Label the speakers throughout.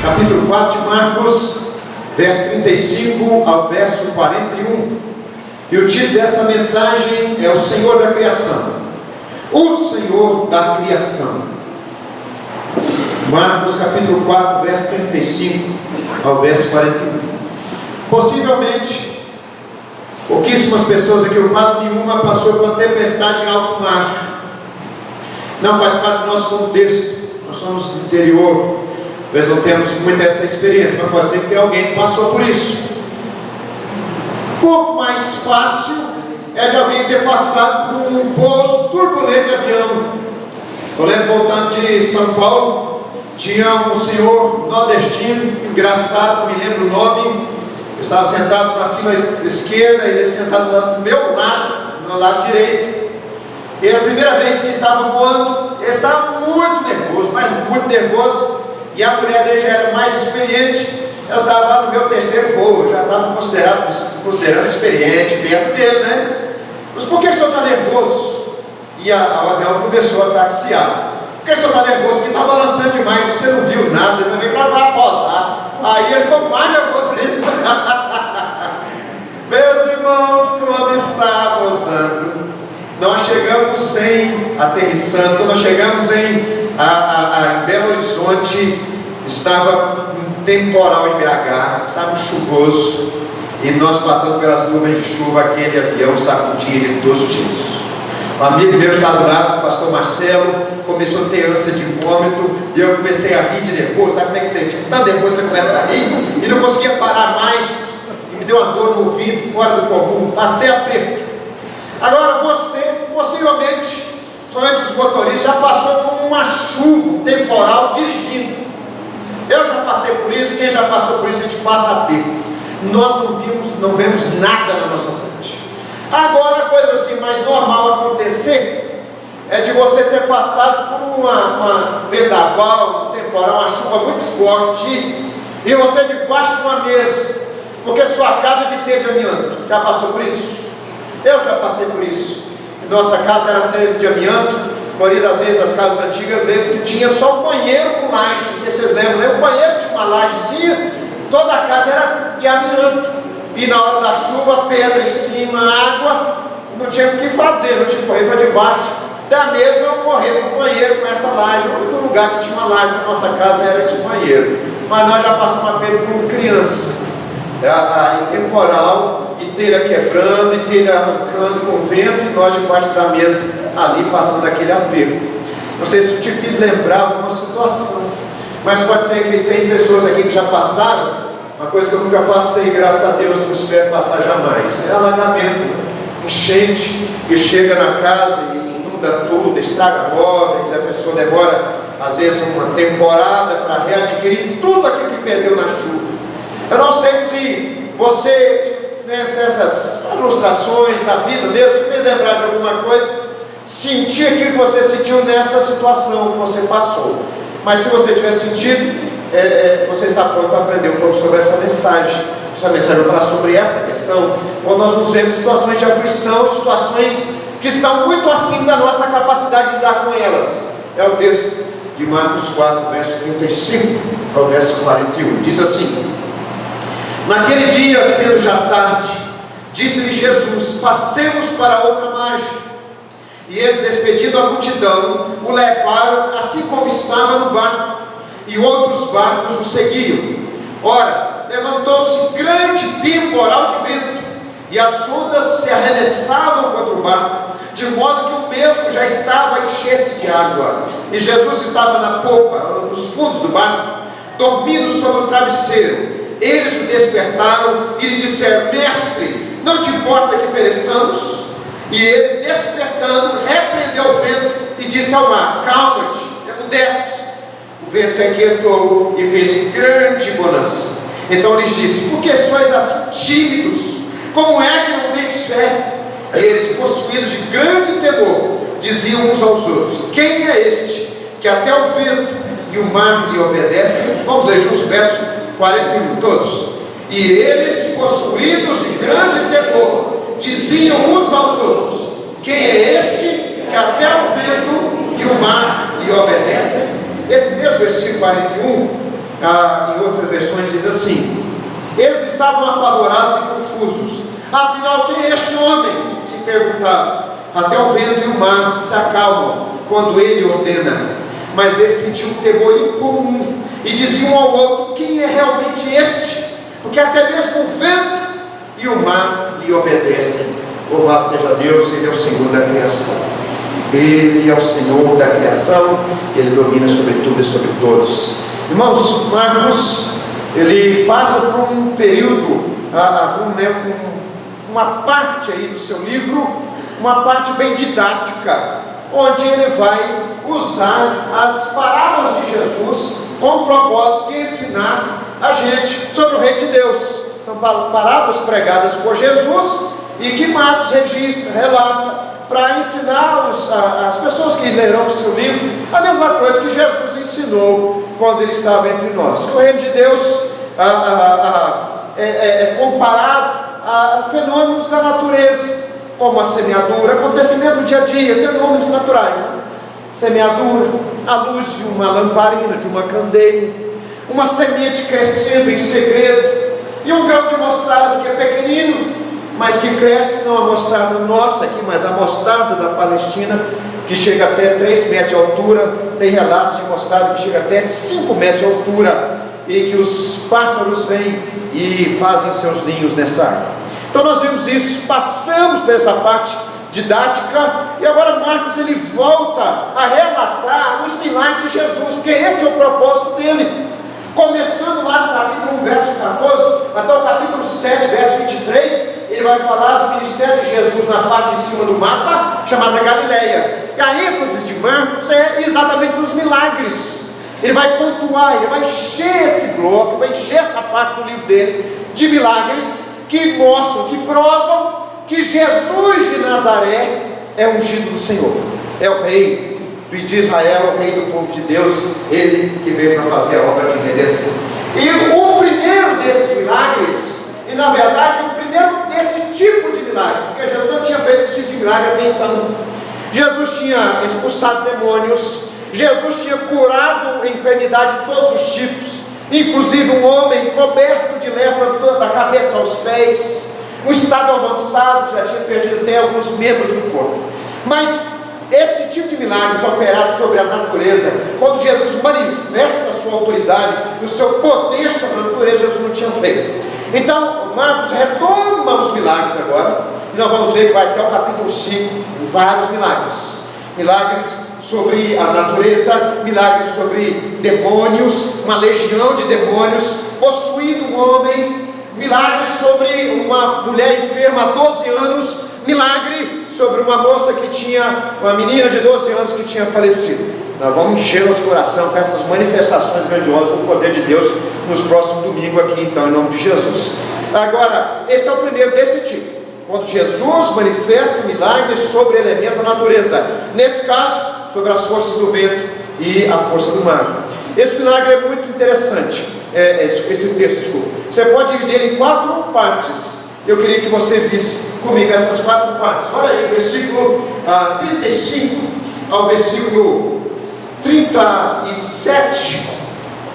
Speaker 1: capítulo 4 de Marcos, verso 35 ao verso 41. E o título dessa mensagem é o Senhor da Criação. O Senhor da Criação. Marcos capítulo 4, verso 35 ao verso 41. Possivelmente, pouquíssimas pessoas aqui, ou quase nenhuma, passou por uma tempestade em alto mar. Não faz parte do nosso contexto. Nós somos do interior, talvez não temos muita essa experiência, mas pode ser que alguém passou por isso. Um pouco mais fácil é de alguém ter passado por um pouso turbulento de avião. Eu lembro, voltando de São Paulo, tinha um senhor nordestino, engraçado, não me lembro o nome. Eu estava sentado na fila esquerda, ele sentado do meu lado, no lado direito. E a primeira vez que ele estava voando, ele estava muito nervoso, mas muito nervoso. E a mulher dele já era mais experiente. Eu estava lá no meu terceiro voo, eu já estava considerando experiente perto dele, né? Mas por que o senhor está nervoso? E o avião começou a taxiar. Por que o senhor está nervoso? Porque está balançando demais, você não viu nada, ele veio para posar. Aí ele ficou mais nervoso ainda. Meus irmãos, como está posando? Nós chegamos aterrissando, quando nós chegamos em Belo Horizonte, estava um temporal em BH, estava chuvoso, e nós passando pelas nuvens de chuva, aquele avião sacudia ele todos os dias. Um amigo meu estava do lado, o pastor Marcelo, começou a ter ânsia de vômito, e eu comecei a rir de nervoso. Sabe como é que você fica? Tão nervoso, você começa a rir, e não conseguia parar mais, e me deu uma dor no ouvido, fora do comum, passei aperto. Agora você, possivelmente, somente os motoristas, já passou por uma chuva, um temporal dirigindo. Eu já passei por isso, quem já passou por isso, a gente passa a ter. Nós não vemos nada na nossa frente. Agora, a coisa assim mais normal acontecer é de você ter passado por uma vendaval, um temporal, uma chuva muito forte, e você debaixo de uma mesa, porque sua casa é de telha de amianto. Já passou por isso? Eu já passei por isso. Nossa casa era telha de amianto. A maioria das vezes, as casas antigas, às vezes que tinha só um banheiro com laje. Não sei se vocês lembram, né? O banheiro tinha uma lajezinha, toda a casa era de amianto. E na hora da chuva, pedra em cima, água, não tinha o que fazer, não tinha que correr para debaixo da mesa ou correr para o banheiro com essa laje. O único lugar que tinha uma laje na nossa casa era esse banheiro. Mas nós já passamos a perda como criança. Temporal, e telha quebrando, e telha arrancando com o vento, e nós debaixo da mesa ali passando aquele aperto. Não sei se eu te fiz lembrar alguma situação, mas pode ser que tem pessoas aqui que já passaram. Uma coisa que eu nunca passei, graças a Deus, não espero passar jamais, é alagamento, enchente que chega na casa e inunda tudo, estraga móveis, a pessoa demora às vezes uma temporada para readquirir tudo aquilo que perdeu na chuva. Eu não sei se você, nessas ilustrações da vida mesmo, te fez lembrar de alguma coisa, sentir aquilo que você sentiu nessa situação que você passou. Mas se você tiver sentido, você está pronto para aprender um pouco sobre essa mensagem. Essa mensagem vai falar sobre essa questão, quando nós nos vemos situações de aflição, situações que estão muito acima da nossa capacidade de lidar com elas. É o texto de Marcos 4, verso 35 ao verso 41. Diz assim: naquele dia, sendo já tarde, disse-lhe Jesus: passemos para outra margem. E eles, despedindo a multidão, o levaram assim como estava no barco, e outros barcos o seguiam. Ora, levantou-se grande temporal de vento, e as ondas se arremessavam contra o barco, de modo que o mesmo já estava a encher-se de água. E Jesus estava na popa, nos fundos do barco, dormindo sobre o travesseiro. Eles o despertaram e lhe disseram: mestre, não te importa que pereçamos? E ele, despertando, repreendeu o vento e disse ao mar: calma-te, emudece. O vento se aquietou e fez grande bonança. Então lhes disse: por que sois assim tímidos? Como é que não tendes fé? E eles, possuídos de grande temor, diziam uns aos outros: quem é este que até o vento e o mar lhe obedecem? Vamos ler juntos o verso 41, todos. E eles, possuídos de grande temor, diziam uns aos outros: quem é este que até o vento e o mar lhe obedecem? Esse mesmo versículo 41 em outras versões diz assim: eles estavam apavorados e confusos. Afinal, quem é este homem? Se perguntava. Até o vento e o mar se acalmam quando ele ordena. Mas eles sentiam um temor incomum e diziam um ao outro: quem é realmente este? Porque até mesmo o vento e o mar lhe obedecem. Louvado seja Deus, Ele é o Senhor da criação. Ele é o Senhor da criação, Ele domina sobre tudo e sobre todos. Irmãos, Marcos, ele passa por um período, uma parte aí do seu livro, uma parte bem didática, onde ele vai usar as parábolas de Jesus com o propósito de ensinar a gente sobre o Reino de Deus. São parábolas pregadas por Jesus e que Marcos registra, relata, para ensinar as pessoas que lerão o seu livro a mesma coisa que Jesus ensinou quando ele estava entre nós. Que o Reino de Deus é comparado a fenômenos da natureza, como a semeadura, acontecimento do dia a dia, fenômenos naturais, né? Semeadura, a luz de uma lamparina, de uma candeia, uma semente crescendo em segredo, e um grão de mostarda que é pequenino, mas que cresce, não a mostarda nossa aqui, mas a mostarda da Palestina, que chega até 3 metros de altura. Tem relatos de mostarda que chega até 5 metros de altura, e que os pássaros vêm e fazem seus ninhos nessa árvore. Então nós vimos isso, passamos por essa parte didática, e agora Marcos ele volta a relatar os milagres de Jesus, porque esse é o propósito dele. Começando lá no capítulo 1, verso 14, até o capítulo 7, verso 23, ele vai falar do ministério de Jesus na parte de cima do mapa, chamada Galileia. E a ênfase de Marcos é exatamente nos milagres. Ele vai pontuar, ele vai encher esse bloco, vai encher essa parte do livro dele de milagres que mostram, que provam que Jesus de Nazaré é ungido do Senhor, é o rei de Israel, o rei do povo de Deus, ele que veio para fazer a obra de redenção. E o primeiro desses milagres, e na verdade o primeiro desse tipo de milagre, porque Jesus não tinha feito esse tipo de milagre até então. Jesus tinha expulsado demônios, Jesus tinha curado a enfermidade de todos os tipos, inclusive um homem coberto de lepra da cabeça aos pés, um estado avançado, já tinha perdido até alguns membros do corpo. Mas esse tipo de milagres operados sobre a natureza, quando Jesus manifesta a sua autoridade, o seu poder sobre a natureza, Jesus não tinha feito. Então Marcos retoma os milagres agora, e nós vamos ver que vai até o capítulo 5, vários milagres sobre a natureza, milagres sobre demônios, uma legião de demônios possuindo um homem, milagres sobre uma mulher enferma há 12 anos, milagre sobre uma moça que tinha, uma menina de 12 anos que tinha falecido. Nós vamos encher nosso coração com essas manifestações grandiosas do poder de Deus nos próximos domingos aqui, então, em nome de Jesus. Agora, esse é o primeiro desse tipo, quando Jesus manifesta milagres sobre elementos da natureza, nesse caso, sobre as forças do vento e a força do mar. Esse milagre é muito interessante, esse texto, desculpa. Você pode dividir ele em 4 partes. Eu queria que você visse comigo essas 4 partes. Olha aí, versículo 35 ao versículo 37,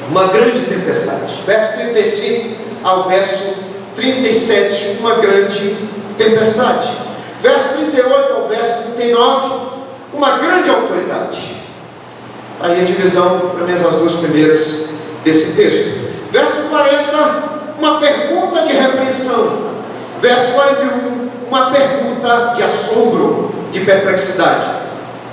Speaker 1: uma grande tempestade. Verso 35 ao verso 37, uma grande tempestade. Verso 38 ao verso 39, uma grande autoridade. Aí a divisão, para mim, as 2 primeiras desse texto. Verso 40, uma pergunta de repreensão. Verso 41, uma pergunta de assombro, de perplexidade.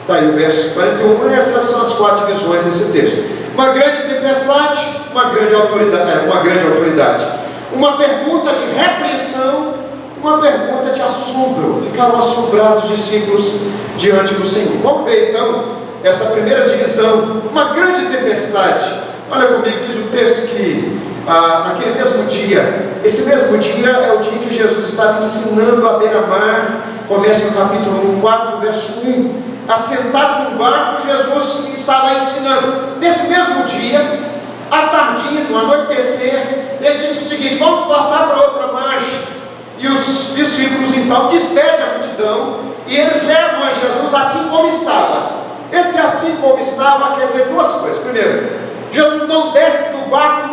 Speaker 1: Está aí o verso 41, essas são as 4 divisões desse texto. Uma grande tempestade, uma grande autoridade. Uma pergunta de repreensão, uma pergunta de assombro. Ficaram assombrados os discípulos diante do Senhor. Vamos ver então essa primeira divisão, uma grande tempestade. Olha comigo, diz o texto que naquele mesmo dia, esse mesmo dia é o dia que Jesus estava ensinando à beira-mar. Começa no capítulo 4, verso 1. Assentado num barco, Jesus estava ensinando. Nesse mesmo dia, à tardinha, no anoitecer, ele disse o seguinte: vamos passar para outra margem. E os discípulos então despedem a multidão e eles levam a Jesus assim como estava. Esse assim como estava quer dizer 2 coisas. Primeiro, Jesus não desce do barco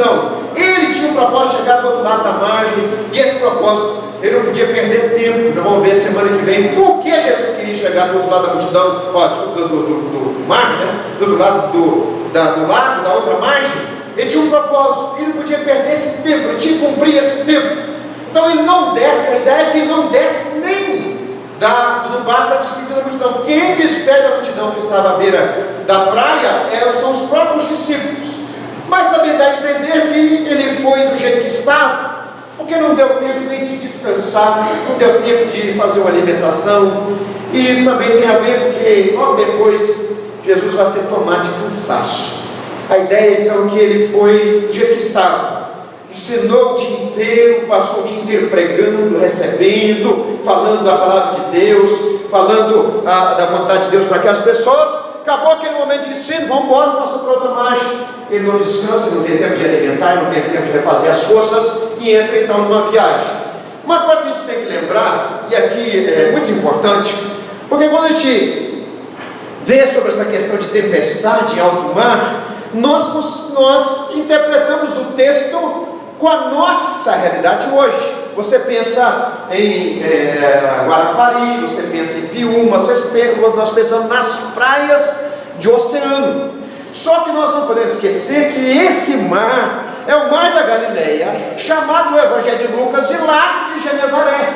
Speaker 1: multidão. Ele tinha um propósito de chegar do outro lado da margem, e esse propósito, ele não podia perder tempo. Nós vamos ver semana que vem por que Jesus queria chegar do outro lado da multidão, do mar, né? Do outro lado do lago, da outra margem. Ele tinha um propósito, ele não podia perder esse tempo, ele tinha que cumprir esse tempo. Então ele não desce, a ideia é que ele não desce nem do barco para despedir da multidão. Quem despede a multidão que estava à beira da praia são os próprios discípulos. Mas também dá a entender que ele foi do jeito que estava, porque não deu tempo nem de descansar, não deu tempo de fazer uma alimentação. E isso também tem a ver com que logo depois Jesus vai ser tomado de cansaço. A ideia então é que ele foi do jeito que estava, ensinou o dia inteiro, passou o dia inteiro pregando, recebendo, falando da palavra de Deus, falando da vontade de Deus para aquelas pessoas. Acabou aquele momento de ensino, vamos embora, passa para outra margem. Ele não descansa, não tem tempo de alimentar, não tem tempo de refazer as forças, e entra então numa viagem. Uma coisa que a gente tem que lembrar, e aqui é muito importante, porque quando a gente vê sobre essa questão de tempestade em alto mar, nós interpretamos o texto com a nossa realidade hoje. Você pensa em Guarapari, você pensa em Piúma, nós pensamos nas praias de oceano. Só que nós não podemos esquecer que esse mar é o mar da Galileia, chamado no Evangelho de Lucas de Lago de Genezaré.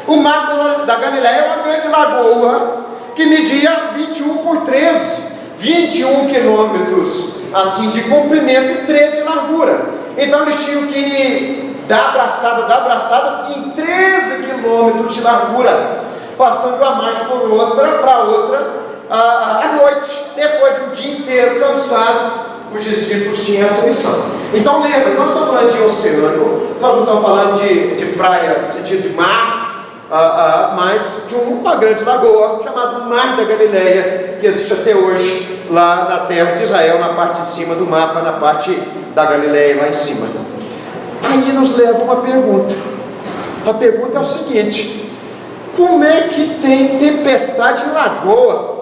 Speaker 1: O mar da Galileia é uma grande lagoa que media 21 por 13, 21 quilômetros assim de comprimento e 13 de largura. Então eles tinham que dar abraçada em 13 quilômetros de largura, passando uma margem por outra para outra à noite. Depois de um dia inteiro cansado, os discípulos tinham essa missão. Então lembra, nós não estamos falando de oceano, nós não estamos falando de praia no sentido de mar, mas de uma grande lagoa chamada Mar da Galileia, que existe até hoje lá na terra de Israel, na parte de cima do mapa, na parte da Galileia lá em cima. Aí nos leva uma pergunta. A pergunta é o seguinte: como é que tem tempestade em lagoa?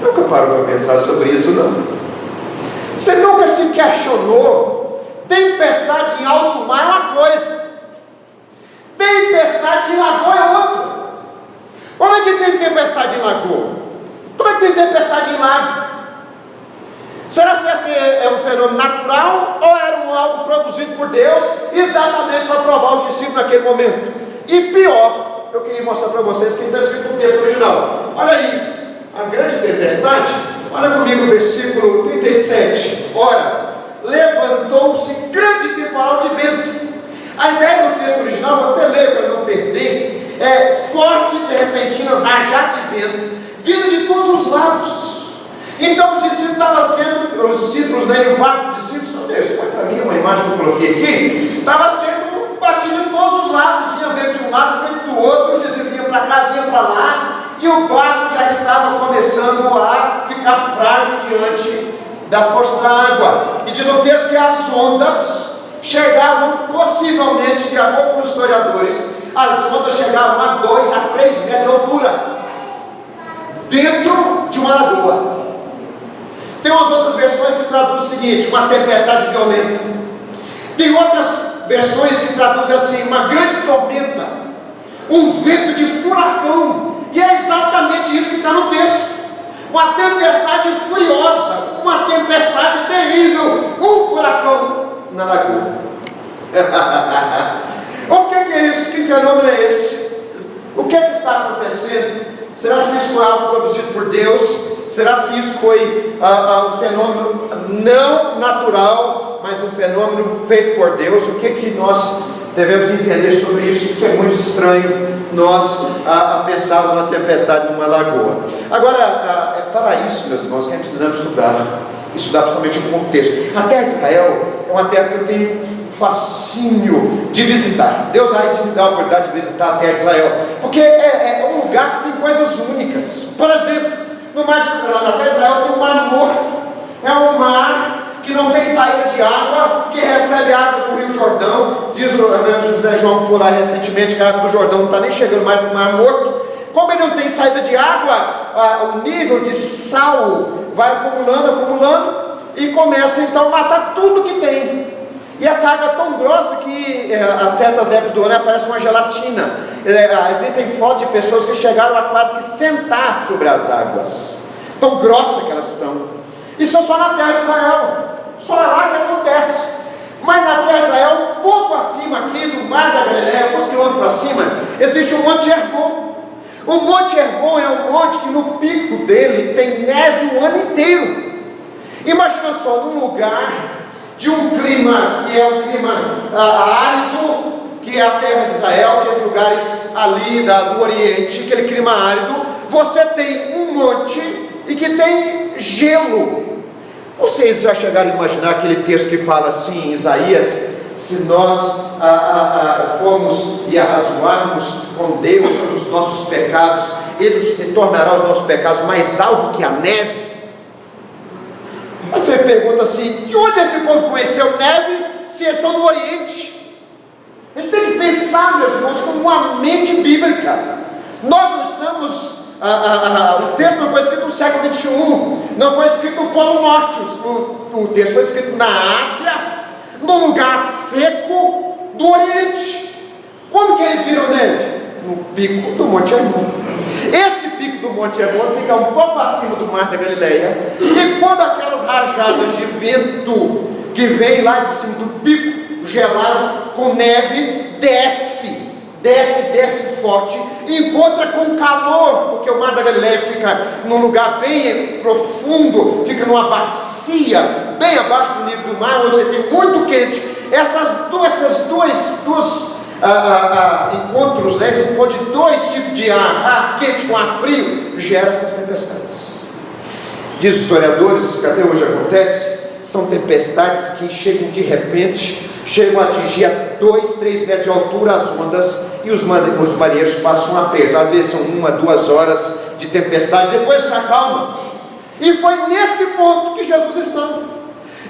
Speaker 1: Nunca parou para pensar sobre isso, não? Você nunca se questionou? Tempestade em alto mar é uma coisa, tempestade em lagoa é outra. Como é que tem tempestade em lagoa? Como é que tem tempestade em lago? Será que esse é um fenômeno natural ou era algo produzido por Deus exatamente para provar os discípulos naquele momento? E pior, eu queria mostrar para vocês que está escrito no texto original. Olha aí, a grande tempestade. Olha comigo o versículo 37. Ora, levantou-se grande temporal de vento. A ideia do texto original, vou até ler para não perder, é fortes e repentinas rajadas de vento, vindo de todos os lados. Então os discípulos estavam sendo, os discípulos, né, o barco dos discípulos, meu Deus, foi para mim uma imagem que eu coloquei aqui, estava sendo batido de todos os lados, vinha vento de um lado, vento do outro, os discípulos vinham para cá, vinham para lá, e o barco já estava começando a ficar frágil diante da força da água. E diz o texto que as ondas chegavam possivelmente, de acordo com os historiadores, as ondas chegavam a 2 a 3 metros de altura, dentro de uma lagoa. Tem umas outras versões que traduzem o seguinte: uma tempestade violenta. Tem outras versões que traduzem assim: uma grande tormenta, um vento de furacão. E é exatamente isso que está no texto: uma tempestade furiosa, uma tempestade terrível, um furacão na lagoa. O que é isso? Que fenômeno é esse? O que está acontecendo? Será que isso foi algo produzido por Deus? Será que isso foi um fenômeno não natural, mas um fenômeno feito por Deus? O que nós devemos entender sobre isso? Porque é muito estranho nós pensarmos na tempestade numa lagoa. Agora, é para isso, meus irmãos, que precisamos estudar principalmente o contexto. A terra de Israel é uma terra que eu tenho fascínio de visitar. Deus vai me dar a oportunidade de visitar a terra de Israel, porque é um lugar que tem coisas únicas. Por exemplo, no mar na terra de Israel tem um mar morto. É um mar que não tem saída de água, que recebe água do Rio Jordão. Diz o reverendo José João, que foi lá recentemente, que a água do Jordão não está nem chegando mais no mar morto. Como ele não tem saída de água, o nível de sal vai acumulando, e começa então a matar tudo que tem. E essa água é tão grossa que a certas épocas do ano parece uma gelatina. Existem fotos de pessoas que chegaram a quase que sentar sobre as águas, tão grossa que elas estão. Isso é só na terra de Israel, só lá que acontece. Mas na terra de Israel, um pouco acima aqui do mar da Galileia, alguns quilômetros para cima, existe o Monte Hermon. O Monte Hermon é um monte que no pico dele tem neve o ano inteiro. Imagina só, num lugar de um clima que é um clima árido, que é a terra de Israel, aqueles lugares ali do Oriente, aquele clima árido, você tem um monte e que tem gelo. Vocês já chegaram a imaginar aquele texto que fala assim em Isaías: se nós formos e arrazoarmos com Deus sobre os nossos pecados, Ele tornará os nossos pecados mais alvos que a neve? Você pergunta assim: de onde esse povo conheceu neve, se eles estão no Oriente? A gente tem que pensar, meus irmãos, com uma mente bíblica. Nós não estamos... o texto não foi escrito no século XXI, não foi escrito no Polo Norte, o texto foi escrito na Ásia, num lugar seco do Oriente. Como que eles viram neve? No pico do Monte Hermon. Esse pico do Monte Hermon fica um pouco acima do mar da Galileia, e quando aquelas rajadas de vento que vem lá de cima do pico gelado com neve desce forte, encontra com calor, porque o mar da Galileia fica num lugar bem profundo, fica numa bacia bem abaixo do nível do mar, onde você tem muito quente. Essas duas encontros, né, esse encontro de dois tipos de ar quente com ar frio, gera essas tempestades. Diz os historiadores que até hoje acontece, são tempestades que chegam de repente, chegam a atingir a 2, 3 metros de altura as ondas, e os marinheiros passam um aperto. Às vezes são 1, 2 horas de tempestade, depois se acalma. E foi nesse ponto que Jesus estava,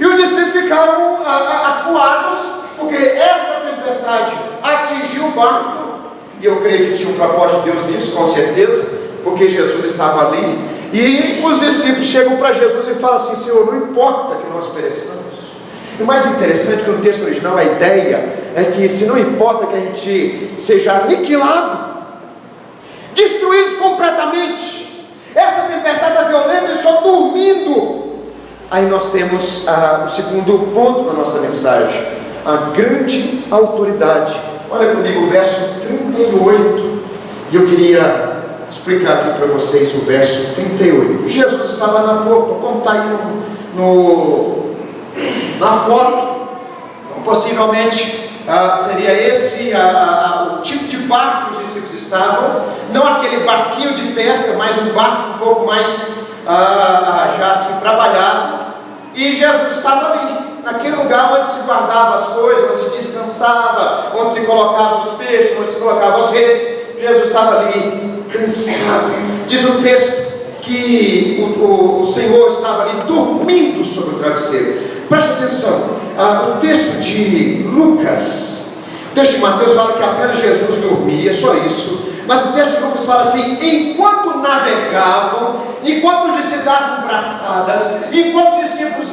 Speaker 1: e os discípulos ficaram acuados, porque essa tempestade atingiu o barco, e eu creio que tinha um propósito de Deus nisso, com certeza, porque Jesus estava ali. E os discípulos chegam para Jesus e falam assim: Senhor, não importa que nós pereçamos. E o mais interessante é que no texto original a ideia é que se não importa que a gente seja aniquilado, destruídos completamente, essa tempestade está violenta e só dormindo. Aí nós temos o segundo ponto da nossa mensagem: a grande autoridade. Olha comigo o verso 38, e eu queria explicar aqui para vocês o verso 38. Jesus estava na popa, como está aí na foto. Então, possivelmente seria esse o tipo de barco que os discípulos estavam, não aquele barquinho de pesca, mas um barco um pouco mais já assim trabalhado. E Jesus estava ali, naquele lugar onde se guardava as coisas, onde se descansava, onde se colocava os peixes, onde se colocava as redes. Jesus estava ali cansado. Diz o texto que o Senhor estava ali dormindo sobre o travesseiro. Preste atenção, o texto de Lucas, o texto de Mateus fala que apenas Jesus dormia, só isso. Mas o texto de Lucas fala assim: enquanto navegavam, enquanto os discípulos davam braçadas, enquanto os discípulos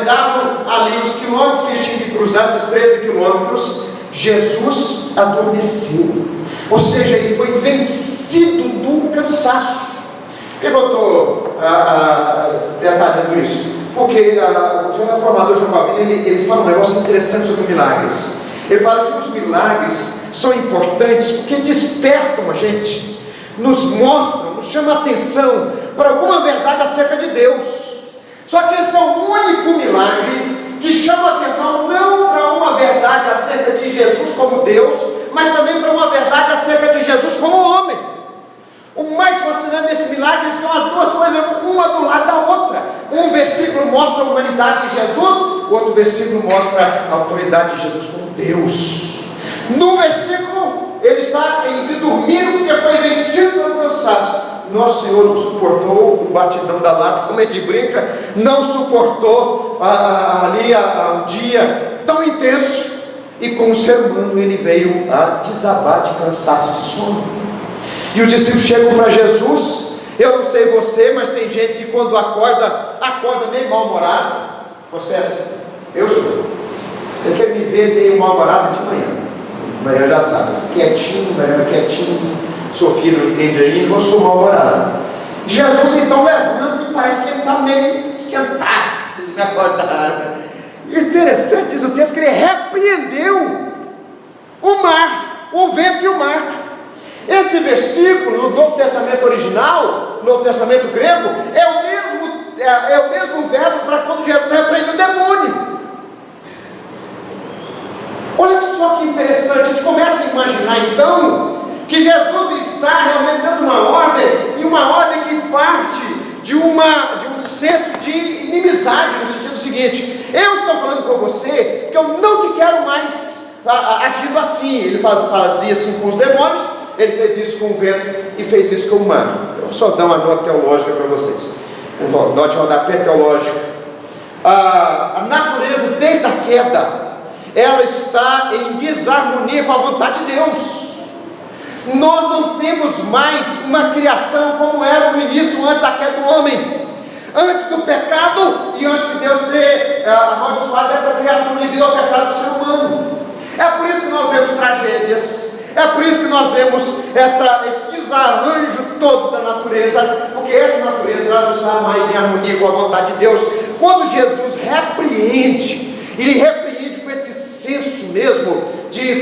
Speaker 1: andavam ali os quilômetros que eles tinham que cruzar, esses 13 quilômetros, Jesus adormeceu. Ou seja, ele foi vencido do cansaço. Por que eu estou detalhando isso? Porque o reformador João Calvino ele fala um negócio interessante sobre milagres. Ele fala que os milagres são importantes porque despertam a gente, nos mostram, nos chamam a atenção para alguma verdade acerca de Deus. Só que esse é o único milagre que chama a atenção não para uma verdade acerca de Jesus como Deus, mas também para uma verdade acerca de Jesus como homem. O mais fascinante desse milagre são as duas coisas, uma do lado da outra. Um versículo mostra a humanidade de Jesus, o outro versículo mostra a autoridade de Jesus como Deus. No versículo, ele está dormindo porque foi vencido pelo cansaço. Nosso Senhor não suportou o batidão da lata, como a gente brinca, não suportou ali um dia tão intenso, e como ser humano ele veio a desabar de cansaço, de sono. E os discípulos chegam para Jesus. Eu não sei você, mas tem gente que quando acorda acorda meio mal-humorado. Você é assim, eu sou. Você quer me ver meio mal-humorado de manhã? Maria já sabe, quietinho, Maria quietinho. Sofia não entende ainda, eu sou mal-humorado. Jesus então levanta e parece que ele está meio esquentado. Vocês me acordaram. Interessante diz o texto que ele repreendeu o mar, o vento e o mar. Esse versículo no Novo Testamento original, no Novo Testamento grego, é o mesmo verbo para quando Jesus repreende o demônio. Olha só que interessante, a gente começa a imaginar então que Jesus está realmente dando uma ordem, e uma ordem que parte de um senso de inimizade, no sentido seguinte: eu estou falando com você que eu não te quero mais agindo assim. Ele fazia assim com os demônios, ele fez isso com o vento e fez isso com o mar. Eu vou só dar uma nota teológica para vocês, nota de rodapé teológica. A natureza desde a queda, ela está em desarmonia com a vontade de Deus. Nós não temos mais uma criação como era no início, antes da queda do homem, antes do pecado e antes de Deus ter amaldiçoado essa criação devido ao pecado do ser humano. É por isso que nós vemos tragédias, é por isso que nós vemos esse desarranjo todo da natureza, porque essa natureza não está mais em harmonia com a vontade de Deus. Quando Jesus repreende, ele repreende com esse senso mesmo,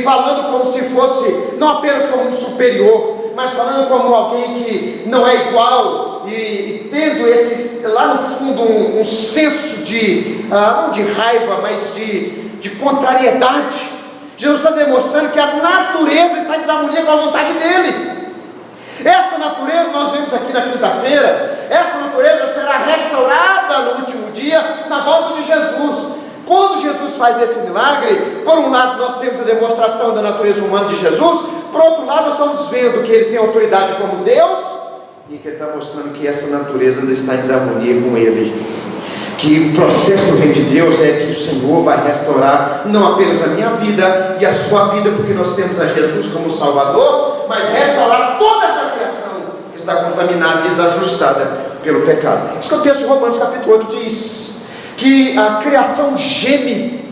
Speaker 1: falando como se fosse, não apenas como um superior, mas falando como alguém que não é igual, e tendo lá no fundo um senso não de raiva, mas de contrariedade. Jesus está demonstrando que a natureza está em desarmonia com a vontade dele. Essa natureza, nós vemos aqui na quinta-feira, essa natureza será restaurada no último dia, na volta de Jesus. Quando Jesus faz esse milagre, por um lado nós temos a demonstração da natureza humana de Jesus, por outro lado nós estamos vendo que ele tem autoridade como Deus, e que ele está mostrando que essa natureza ainda está em desarmonia com ele, que o processo do reino de Deus é que o Senhor vai restaurar não apenas a minha vida e a sua vida, porque nós temos a Jesus como Salvador, mas restaurar toda essa criação que está contaminada, desajustada pelo pecado. Isso que o texto de Romanos capítulo 8 diz, que a criação geme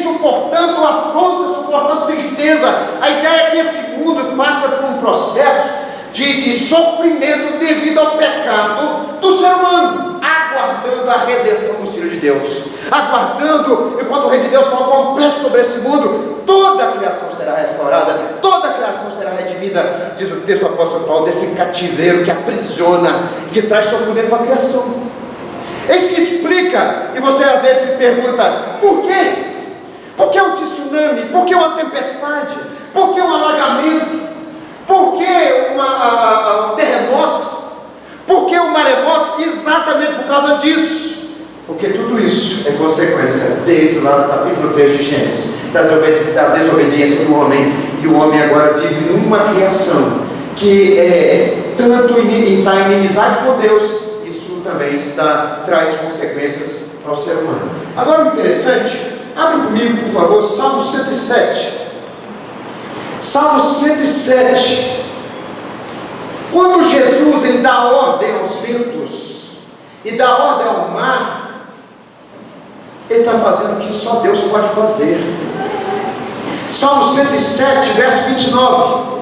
Speaker 1: suportando afronta, suportando tristeza. A ideia é que esse mundo passa por um processo de sofrimento devido ao pecado do ser humano, aguardando a redenção dos filhos de Deus, aguardando, enquanto o Rei de Deus for completo sobre esse mundo, toda a criação será restaurada, toda a criação será redimida, diz o texto do apóstolo Paulo, desse cativeiro que aprisiona, que traz sofrimento para a criação. Isso que explica, e você às vezes se pergunta, por quê? Por que um tsunami? Por que uma tempestade? Por que um alagamento? Por que um terremoto? Por que um maremoto? Exatamente por causa disso. Porque tudo isso é consequência, desde lá no capítulo 3 de Gênesis, da desobediência do homem. E o homem agora vive numa criação que tanto está em inimizade com Deus, também traz consequências ao ser humano. Agora o interessante, abre comigo por favor, Salmo 107. Salmo 107. Quando Jesus ele dá ordem aos ventos e dá ordem ao mar, ele está fazendo o que só Deus pode fazer. Salmo 107, verso 29.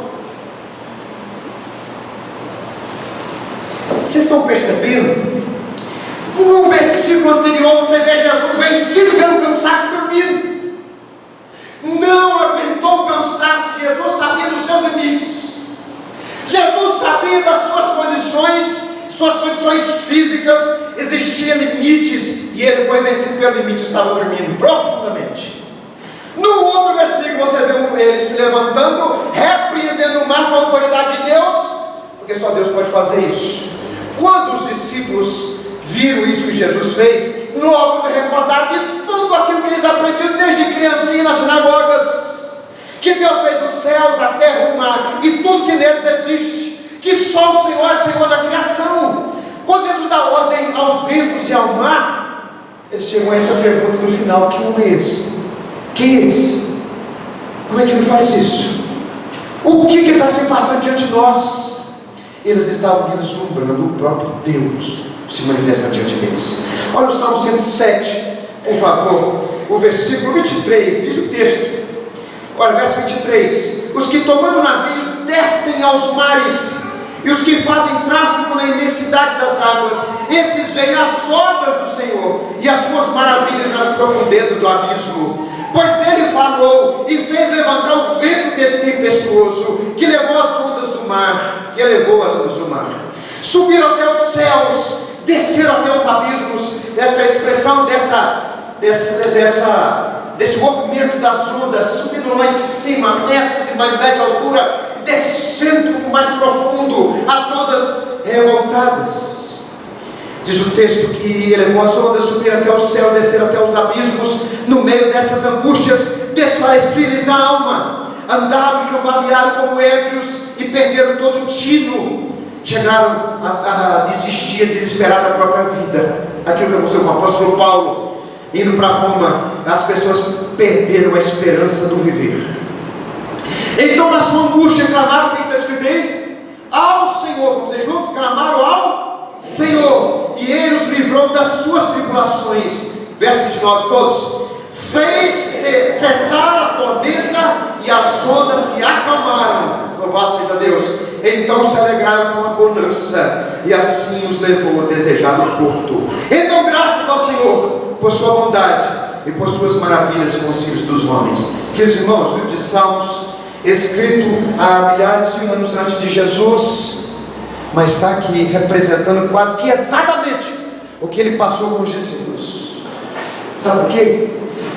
Speaker 1: Vocês estão percebendo? No versículo anterior você vê Jesus vencido pelo cansaço e dormindo. Não aguentou o cansaço. Jesus sabia dos seus limites. Jesus sabia das suas condições físicas. Existiam limites e ele foi vencido pelo limite, estava dormindo profundamente. No outro versículo você vê ele se levantando, repreendendo o mar com a autoridade de Deus, porque só Deus pode fazer isso. Quando os discípulos viram isso que Jesus fez, logo se recordaram de tudo aquilo que eles aprendiam desde criancinha nas sinagogas, que Deus fez os céus, a terra, o mar e tudo que neles existe, que só o Senhor é Senhor da criação. Quando Jesus dá ordem aos ventos e ao mar, eles chegam a essa pergunta no final: que homem é esse? Quem é esse? Como é que ele faz isso? O que está se passando diante de nós? Eles estavam vislumbrando o próprio Deus, se manifestar diante deles. Olha o Salmo 107, por favor, o versículo 23, diz o texto. Olha, verso 23: os que tomando navios descem aos mares, e os que fazem tráfico na imensidade das águas, esses veem as obras do Senhor e as suas maravilhas nas profundezas do abismo. Pois ele falou e fez levantar o vento tempestuoso, que levou as ondas do mar, subiram até os céus, desceram até os abismos. Essa expressão desse movimento das ondas, subindo lá em cima, metros e mais média altura, descendo mais profundo, as ondas revoltadas. Diz o texto que elevou as ondas, subiram até o céu, desceram até os abismos. No meio dessas angústias, desfaleciam-lhes a alma, andaram e cambalearam como ébrios e perderam todo o tino. Chegaram a desistir, a desesperar da própria vida. Aquilo que aconteceu com o apóstolo Paulo, indo para Roma, as pessoas perderam a esperança do viver. Então, na sua angústia, clamaram, quem está escrito aí? Ao Senhor. Vamos dizer juntos? Clamaram ao Senhor, e Ele os livrou das suas tribulações. Verso 29, todos. Fez cessar a tormenta e as ondas se acalmaram. Louvado seja Deus. Então se alegraram com a bonança, e assim os levou a desejado porto. Então, graças ao Senhor por sua bondade e por suas maravilhas com os filhos dos homens. Queridos irmãos, o livro de Salmos, escrito há milhares de anos antes de Jesus, mas está aqui representando quase que exatamente o que ele passou com os discípulos. Sabe por quê?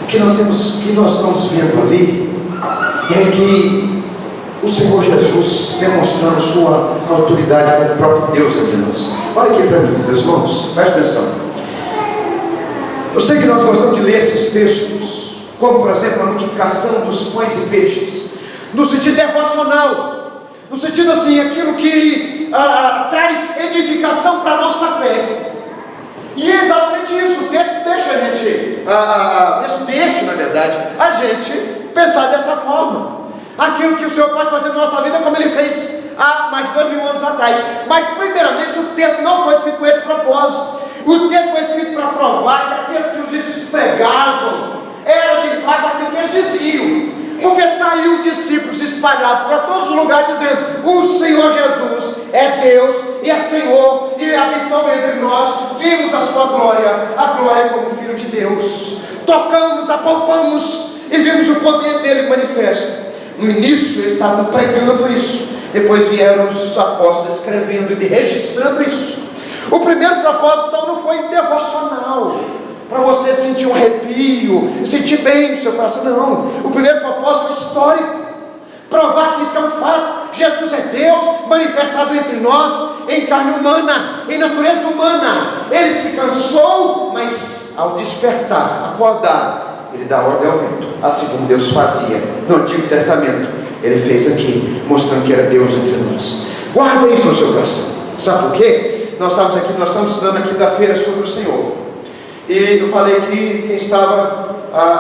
Speaker 1: O que nós estamos vendo ali é que o Senhor Jesus demonstrando sua autoridade como o próprio Deus entre nós. Olha aqui para mim, meus irmãos, preste atenção. Eu sei que nós gostamos de ler esses textos, como por exemplo a multiplicação dos pães e peixes, no sentido devocional, no sentido assim, aquilo que traz edificação para a nossa fé. E é exatamente isso. O texto deixa a gente, na verdade, a gente pensar dessa forma. Aquilo que o Senhor pode fazer na nossa vida, como Ele fez há mais de 2000 anos atrás. Mas primeiramente o texto não foi escrito com esse propósito. O texto foi escrito para provar que aqueles que os discípulos pregavam era de fato aquilo que eles diziam. Porque saiu discípulos espalhados para todos os lugares dizendo: o Senhor Jesus é Deus e é Senhor, e habitou entre nós, vimos a sua glória, a glória como Filho de Deus, tocamos, apalpamos e vimos o poder dele manifesto. No início eles estavam pregando isso, depois vieram os apóstolos escrevendo e registrando isso. O primeiro propósito então não foi devocional, para você sentir um arrepio, sentir bem no seu coração, não. O primeiro propósito foi histórico, provar que isso é um fato. Jesus é Deus manifestado entre nós em carne humana, em natureza humana. Ele se cansou, mas ao despertar, acordar, ele dá ordem ao vento, assim como Deus fazia no Antigo Testamento. Ele fez aqui, mostrando que era Deus entre nós. Guarda isso no seu coração. Sabe por quê? Nós estamos estudando aqui da feira sobre o Senhor. E eu falei que quem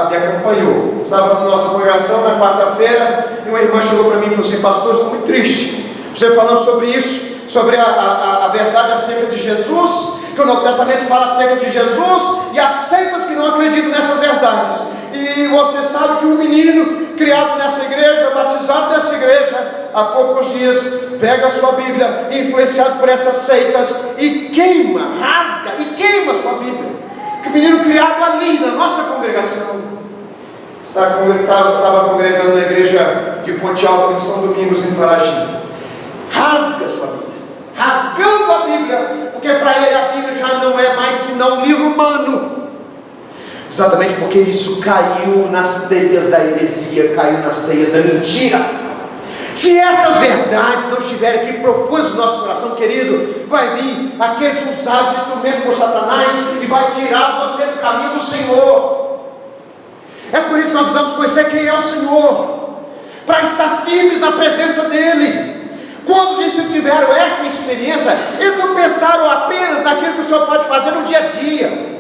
Speaker 1: me acompanhou, estava na nossa congregação na quarta-feira, e uma irmã chegou para mim e falou assim: pastor, estou muito triste, você falando sobre isso, sobre a verdade acerca de Jesus, que o Novo Testamento fala acerca de Jesus, e as seitas que não acreditam nessas verdades. E você sabe que um menino criado nessa igreja, batizado nessa igreja, há poucos dias, pega a sua Bíblia, influenciado por essas seitas, e queima, rasga e queima a sua Bíblia. Que o menino criado ali na nossa congregação estava congregando na igreja de Ponte Alta, em São Domingos, em Paraty. Rasga a sua Bíblia, rasgando a Bíblia, porque para ele a Bíblia já não é mais senão um livro humano. Exatamente porque isso caiu nas teias da heresia, caiu nas teias da mentira. Se essas verdades não estiverem aqui profundas no nosso coração, querido, vai vir aqueles usados instrumentos por Satanás e vai tirar você do caminho do Senhor. É por isso que nós precisamos conhecer quem é o Senhor, para estar firmes na presença dEle. Quando os discípulos tiveram essa experiência, eles não pensaram apenas naquilo que o Senhor pode fazer no dia a dia.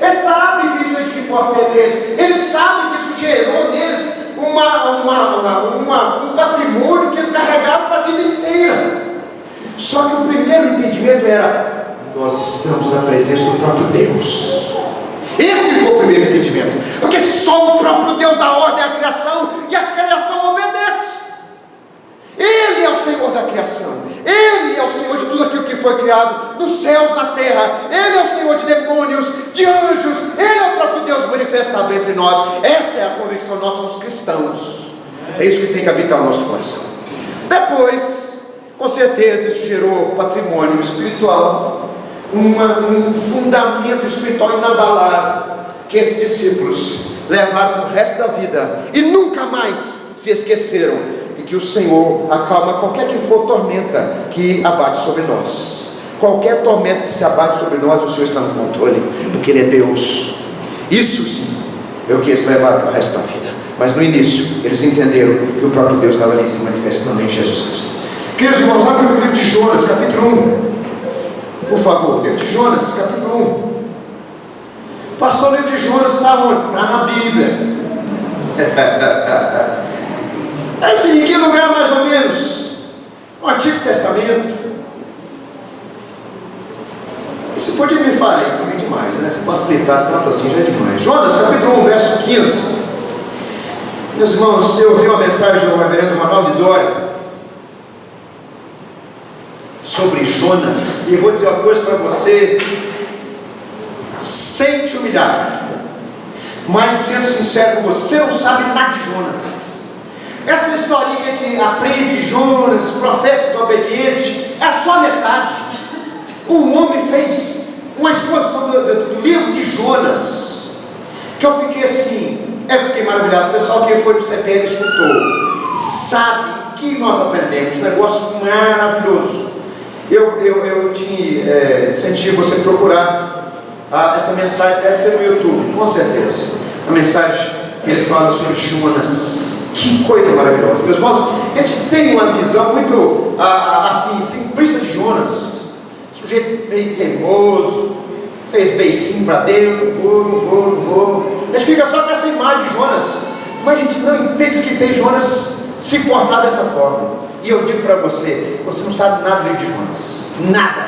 Speaker 1: Eles sabem que isso edificou a fé deles, eles sabem que isso gerou neles um patrimônio que eles carregaram para a vida inteira. Só que o primeiro entendimento era: nós estamos na presença do próprio Deus. Esse foi o primeiro entendimento, porque só o próprio Deus dá ordem à criação, e a criação obedece. Ele é o Senhor da criação, Ele é o Senhor de tudo aquilo que foi criado, nos céus, na terra. Ele é o Senhor de demônios, de anjos. Ele é o próprio Deus manifestado entre nós. Essa é a convicção, nós somos cristãos. É isso que tem que habitar o nosso coração. Depois, com certeza, isso gerou patrimônio espiritual, um fundamento espiritual inabalável, que esses discípulos levaram para o resto da vida, e nunca mais se esqueceram de que o Senhor acalma qualquer que for tormenta que abate sobre nós. Qualquer tormenta que se abate sobre nós, o Senhor está no controle, porque Ele é Deus. Isso sim é o que eles levaram para o resto da vida. Mas no início eles entenderam que o próprio Deus estava ali se manifestando em Jesus Cristo. Queridos irmãos, lá no livro de Jonas, capítulo 1, por favor, livro de Jonas, capítulo 1. Pastor, o livro de Jonas está onde? Está na Bíblia. É assim, em que lugar mais ou menos? No Antigo Testamento. Isso podia me falar, é demais, né? Se facilitar tanto assim já é demais. Jonas, capítulo 1, verso 15. Meus irmãos, eu ouvi uma mensagem do reverendo Manuel de Dória sobre Jonas, e eu vou dizer uma coisa para você, sem te humilhar, mas sendo sincero com você, não sabe nada de Jonas. Essa historinha que a gente aprende de Jonas, profeta desobediente, é só a metade. Um homem fez uma exposição do livro de Jonas, que eu fiquei assim, eu fiquei maravilhado. O pessoal que foi do CPN escutou, sabe que nós aprendemos, um negócio maravilhoso. Eu te incentivo você procurar essa mensagem, deve ter no YouTube, com certeza. A mensagem que ele fala sobre Jonas. Que coisa maravilhosa, meus irmãos. A gente tem uma visão muito assim, simplista de Jonas. Sujeito meio teimoso, fez beicinho para Deus, não vou. A gente fica só com essa imagem de Jonas, mas a gente não entende o que fez Jonas se portar dessa forma. E eu digo para você, você não sabe nada do livro de Jonas, nada.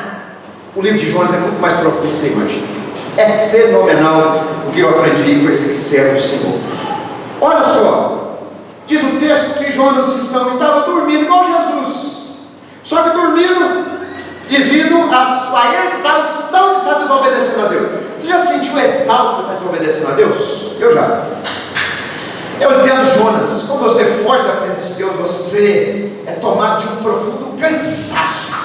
Speaker 1: O livro de Jonas é muito mais profundo do que você imagina. É fenomenal o que eu aprendi com esse servo do Senhor. Olha só, diz o texto que Jonas estava dormindo igual Jesus, só que dormindo devido à sua exaustão de estar desobedecendo a Deus. Você já se sentiu exausto de estar desobedecendo a Deus? Eu já. Eu entendo Jonas. Quando você foge da presença de Deus, você é tomado de um profundo cansaço.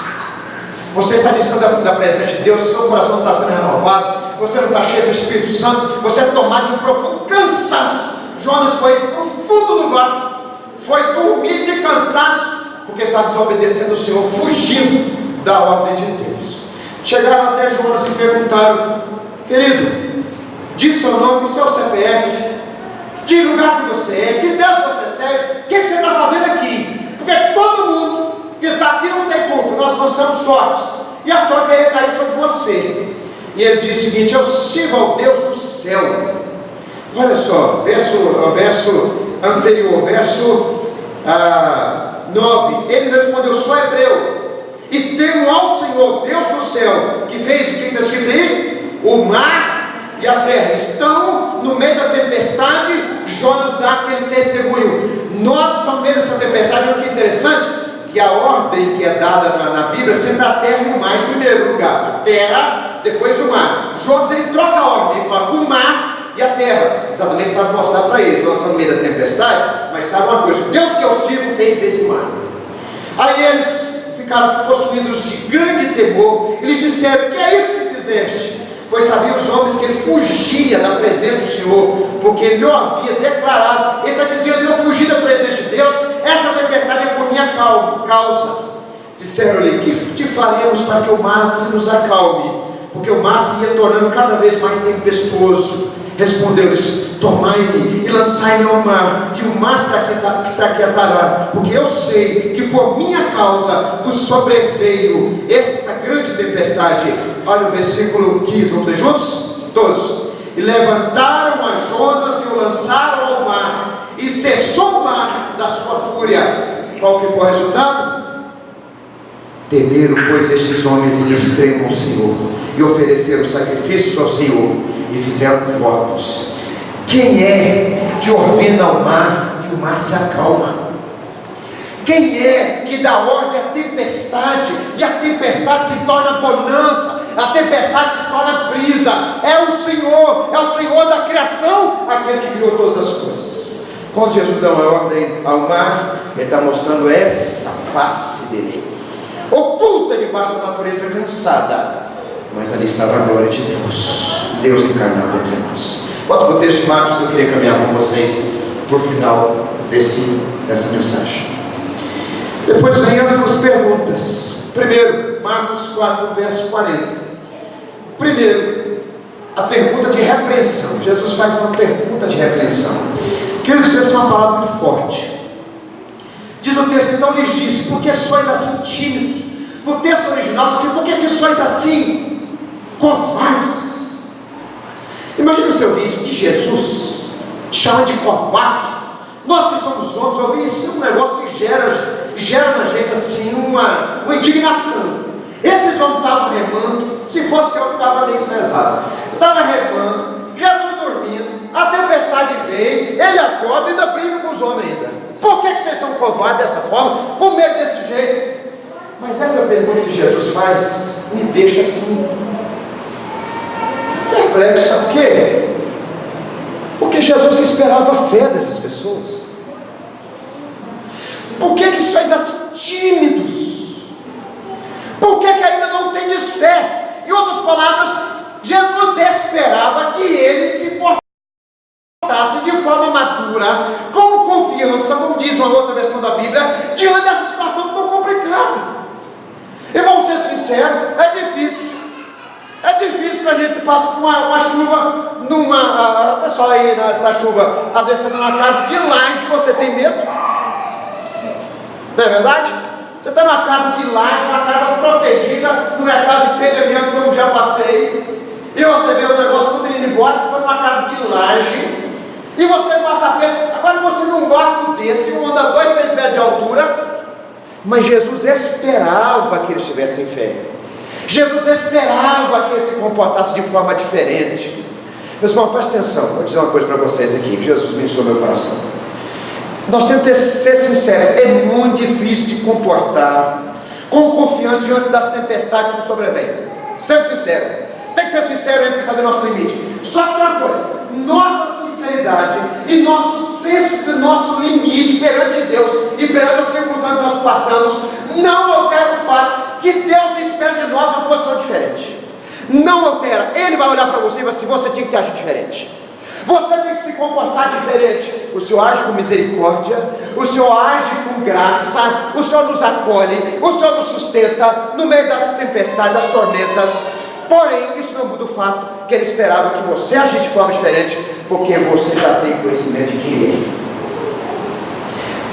Speaker 1: Você está distante da presença de Deus, seu coração não está sendo renovado, você não está cheio do Espírito Santo, você é tomado de um profundo cansaço. Jonas foi para o fundo do barco, foi dormir de cansaço, porque estava desobedecendo o Senhor, fugindo da ordem de Deus. Chegaram até Jonas e perguntaram: querido, diz seu nome, seu CPF, de lugar que você é, que Deus você serve, o que você está fazendo aqui? Porque todo mundo que está aqui não tem culpa, nós lançamos sorte, e a sorte vai recair sobre você. E ele disse o seguinte: eu sirvo ao Deus do céu. Olha só, verso anterior, verso 9. Ele respondeu: sou hebreu, e temo ao Senhor, Deus do céu, que fez o que está escrito aí? O mar e a terra. Estão no meio da tempestade. Jonas dá aquele testemunho. Nós estamos no meio dessa tempestade. Olha que interessante, que a ordem que é dada na Bíblia é sempre a terra e o mar em primeiro lugar. A terra, depois o mar. Jonas, ele troca a ordem, ele coloca o mar e a terra, exatamente para mostrar para eles: nós estamos no meio da tempestade, mas sabe uma coisa, Deus que eu sirvo fez esse mar. Aí eles ficaram possuídos de grande temor e lhe disseram: que é isso que fizeste? Pois sabiam os homens que ele fugia da presença do Senhor, porque ele não havia declarado. Ele está dizendo: eu fugi da presença de Deus, essa tempestade é por minha causa. Disseram-lhe: que te faremos para que o mar se nos acalme? Porque o mar se ia tornando cada vez mais tempestuoso. Respondeu-lhes: tomai-me e lançai-me ao mar, que o mar se aquietará, porque eu sei que por minha causa vos sobreveio esta grande tempestade. Olha o versículo 15, vamos ler juntos? Todos. E levantaram a Jonas e o lançaram ao mar, e cessou o mar da sua fúria. Qual que foi o resultado? Temeram, pois, estes homens em extremo ao Senhor, e ofereceram sacrifícios ao Senhor, e fizeram votos. Quem é que ordena ao mar e o mar se acalma? Quem é que dá ordem à tempestade, e a tempestade se torna bonança, a tempestade se torna brisa? É o Senhor da criação, aquele que criou todas as coisas. Quando Jesus dá uma ordem ao mar, Ele está mostrando essa face dele, oculta debaixo da natureza cansada, mas ali estava a glória de Deus, Deus encarnado entre nós. Volta para o texto de Marcos, eu queria caminhar com vocês para o final dessa mensagem. Depois vem as duas perguntas. Primeiro, Marcos 4, verso 40. Primeiro, a pergunta de repreensão. Jesus faz uma pergunta de repreensão. Queridos, essa é uma palavra muito forte. Diz o texto: então lhes disse, por que sois assim tímidos? No texto original diz: por que sois assim covardes? Imagina se eu visse de Jesus te chamando de covarde. Nós que somos homens, ouvir isso é um negócio que gera na gente assim uma indignação. Esses homens estavam remando. Se fosse eu, ficava meio enfesado. Estava remando, Jesus dormindo, a tempestade veio, ele acorda e ainda briga com os homens ainda. Por que vocês são covardes dessa forma, com medo desse jeito? Mas essa pergunta que Jesus faz me deixa assim perplexo. Sabe por quê? Porque Jesus esperava a fé dessas pessoas. Por que sois assim tímidos? Por que ainda não tendes fé? Em outras palavras, Jesus esperava que eles se portassem de forma madura, com confiança, como diz uma outra versão da Bíblia, diante dessa situação tão complicada. E vamos ser sinceros, é difícil. É difícil que a gente passe por uma chuva, pessoal aí nessa chuva, às vezes você está numa casa de laje, você tem medo. Não é verdade? Você está numa casa de laje, uma casa protegida, não é casa de telhamento como já passei, e você vê o negócio tudo indo embora, você está numa casa de laje, e você passa a ter, agora você num barco desse, anda 2, 3 metros de altura, mas Jesus esperava que eles tivessem fé. Jesus esperava que eles se comportassem de forma diferente. Meus irmãos, presta atenção, vou dizer uma coisa para vocês aqui, que Jesus ministrou meu coração. Nós temos que ser sinceros, é muito difícil de comportar com confiança diante das tempestades que sobrevêm. Sempre sincero, tem que ser sincero, a gente tem que saber nosso limite. Só que uma coisa, nossa sinceridade e nosso senso do nosso limite perante Deus e perante as circunstâncias que nós passamos não altera o fato que Deus espera de nós uma posição diferente. Não altera. Ele vai olhar para você e vai dizer: você tinha que agir diferente, você tem que se comportar diferente. O Senhor age com misericórdia, o Senhor age com graça, o Senhor nos acolhe, o Senhor nos sustenta no meio das tempestades, das tormentas. Porém, isso não muda o fato que Ele esperava que você agisse de forma diferente, porque você já tem conhecimento de quem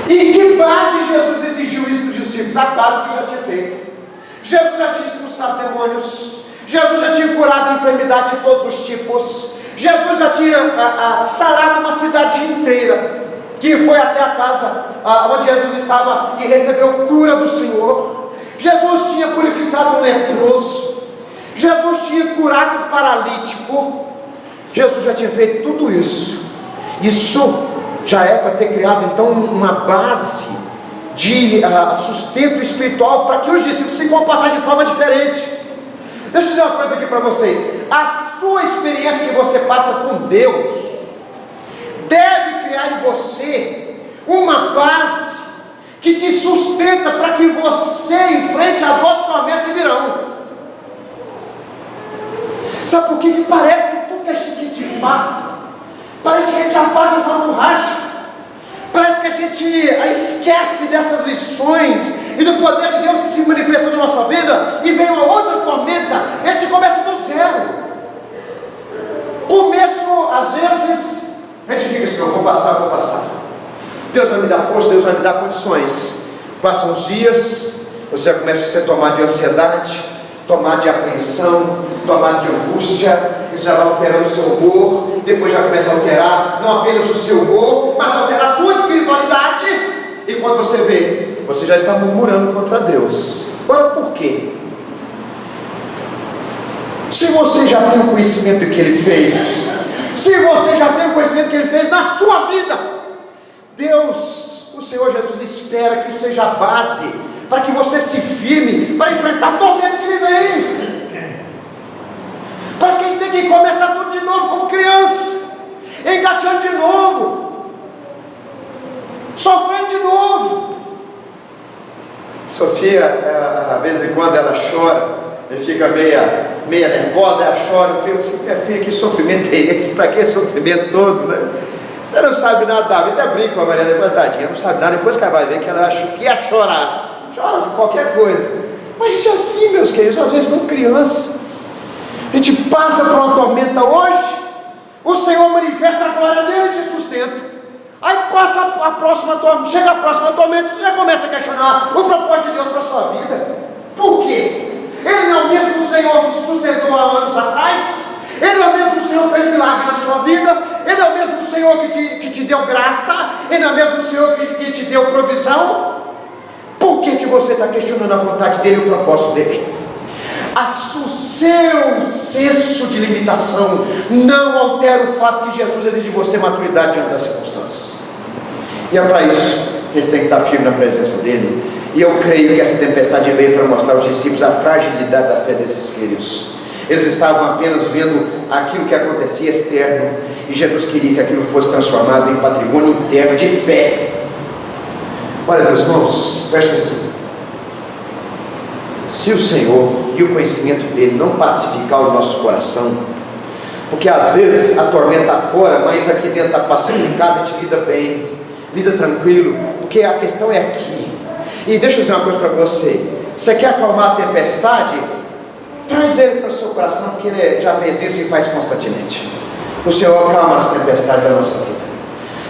Speaker 1: é. E que base Jesus exigiu isso dos discípulos? A base que já tinha feito. Jesus já tinha expulsado demônios, Jesus já tinha curado a enfermidade de todos os tipos, Jesus já tinha sarado uma cidade inteira, que foi até a casa onde Jesus estava e recebeu cura do Senhor. Jesus tinha purificado um leproso, Jesus tinha curado um paralítico. Jesus já tinha feito tudo isso. Isso já é para ter criado então uma base de sustento espiritual para que os discípulos se comportassem de forma diferente. Deixa eu dizer uma coisa aqui para vocês: a sua experiência que você passa com Deus deve criar em você uma base que te sustenta para que você enfrente as outras tormentas que virão. Sabe por que parece que tudo que a gente passa, parece que a gente apaga uma borracha, parece que a gente esquece dessas lições e do poder de Deus que se manifestou na nossa vida, e vem uma outra tormenta, e a gente começa do zero. Começo, às vezes, a gente fica assim: eu vou passar. Deus vai me dar força, Deus vai me dar condições. Passam os dias, você já começa a ser tomado de ansiedade, tomado de apreensão, tomado de angústia. Isso já vai alterando o seu humor. Depois já começa a alterar não apenas o seu humor, mas alterar a sua espiritualidade. E quando você vê, você já está murmurando contra Deus. Agora, por quê? Se você já tem o conhecimento do que Ele fez, se você já tem o conhecimento do que Ele fez na sua vida, Deus, o Senhor Jesus espera que isso seja a base para que você se firme para enfrentar a tormenta que Ele vem. Parece que a gente tem que começar tudo de novo como criança, engateando de novo, sofrendo de novo. Sofia, às vezes em quando ela chora, ela fica meia nervosa, ela chora. Eu pergunto assim: minha filha, que sofrimento é esse? Para que esse sofrimento todo, né? Você não sabe nada da vida. Até brinco com a Maria, depois tadinha, não sabe nada. Depois que ela vai ver que ela acha que ia chorar, chora de qualquer coisa. Mas a gente é assim, meus queridos, às vezes como criança, a gente passa por uma tormenta hoje, o Senhor manifesta a glória dele e te sustenta. Aí passa a próxima tormenta, chega a próxima tormenta, você já começa a questionar o propósito de Deus para a sua vida. Por quê? Ele não é o mesmo Senhor que te sustentou há anos atrás? Ele é o mesmo Senhor que fez milagre na sua vida? Ele é o mesmo Senhor que te deu graça? Ele é o mesmo Senhor que te deu provisão? Por que você está questionando a vontade dele e o propósito dele? O seu senso de limitação não altera o fato que Jesus exige de você maturidade diante das circunstâncias. E é para isso que ele tem que estar firme na presença dele. E eu creio que essa tempestade veio para mostrar aos discípulos a fragilidade da fé desses queridos. Eles estavam apenas vendo aquilo que acontecia externo, e Jesus queria que aquilo fosse transformado em patrimônio interno de fé. Olha, meus irmãos, presta atenção. Se o Senhor e o conhecimento dele não pacificar o nosso coração, porque às vezes a tormenta está fora, mas aqui dentro está pacificado, a gente lida bem, lida tranquilo, porque a questão é aqui. E deixa eu dizer uma coisa para você: você quer acalmar a tempestade? Traz ele para o seu coração, porque ele já fez isso e faz constantemente. O Senhor acalma as tempestades da nossa vida.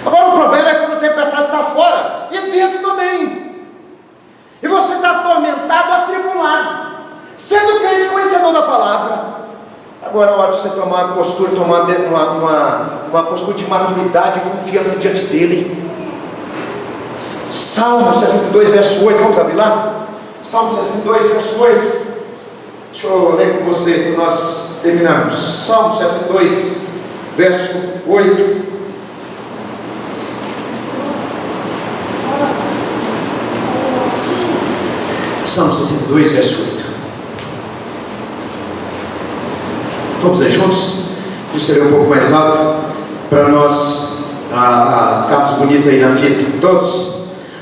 Speaker 1: Agora o problema é quando a tempestade está fora e dentro também, e você está atormentado, atribulado, sendo crente, conhecedor da palavra. Agora é hora de você tomar uma postura, uma postura de maturidade e confiança diante dele. Salmo 62, verso 8, vamos abrir lá? Salmo 62, verso 8. Deixa eu ler com você para nós terminarmos. Salmo 62, verso 8. Salmo 62, verso 8. Vamos ler juntos? Deixa eu ler um pouco mais alto para nós ficarmos bonitos aí na fita. Todos.